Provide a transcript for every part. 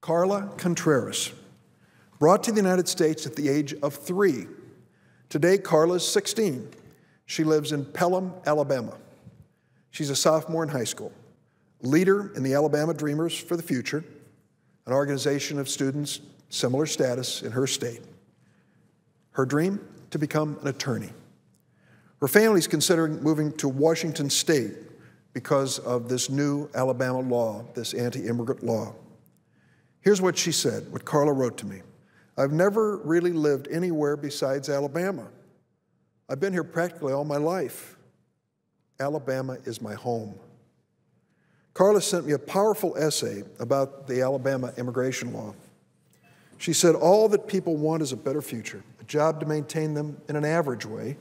Karla Contreras, brought to the United States at the age of 3. Today, Karla is 16. She lives in Pelham, Alabama. She's a sophomore in high school, leader in the Alabama Dreamers for the Future, an organization of students similar status in her state. Her dream? To become an attorney. Her family's considering moving to Washington State because of this new Alabama law, this anti-immigrant law. Here's what she said, what Karla wrote to me. I've never really lived anywhere besides Alabama. I've been here practically all my life. Alabama is my home. Karla sent me a powerful essay about the Alabama immigration law. She said, all that people want is a better future, a job to maintain them in an average way,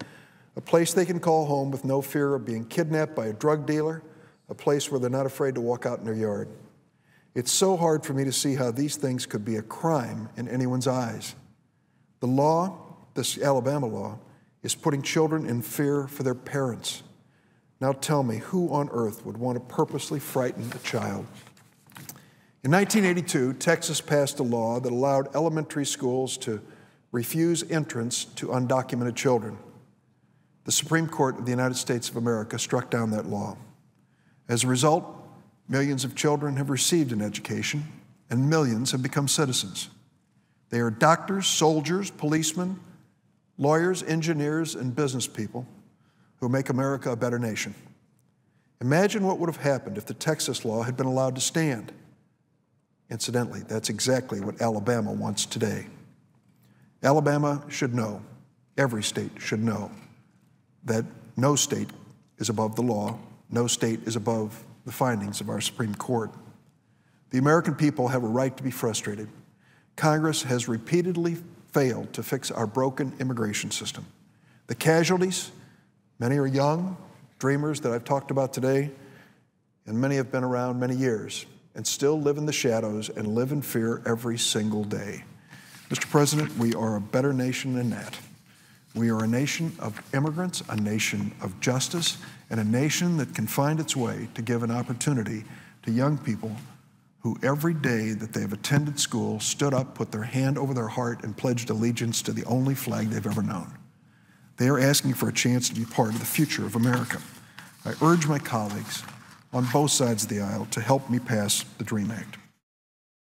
a place they can call home with no fear of being kidnapped by a drug dealer, a place where they're not afraid to walk out in their yard. It's so hard for me to see how these things could be a crime in anyone's eyes. The law, this Alabama law, is putting children in fear for their parents. Now tell me, who on earth would want to purposely frighten a child? In 1982, Texas passed a law that allowed elementary schools to refuse entrance to undocumented children. The Supreme Court of the United States of America struck down that law. As a result, millions of children have received an education, and millions have become citizens. They are doctors, soldiers, policemen, lawyers, engineers, and business people who make America a better nation. Imagine what would have happened if the Texas law had been allowed to stand. Incidentally, that's exactly what Alabama wants today. Alabama should know, every state should know, that no state is above the law, no state is above the findings of our Supreme Court. The American people have a right to be frustrated. Congress has repeatedly failed to fix our broken immigration system. The casualties, many are young, dreamers that I've talked about today, and many have been around many years and still live in the shadows and live in fear every single day. Mr. President, we are a better nation than that. We are a nation of immigrants, a nation of justice, and a nation that can find its way to give an opportunity to young people who every day that they've attended school stood up, put their hand over their heart, and pledged allegiance to the only flag they've ever known. They are asking for a chance to be part of the future of America. I urge my colleagues on both sides of the aisle to help me pass the DREAM Act.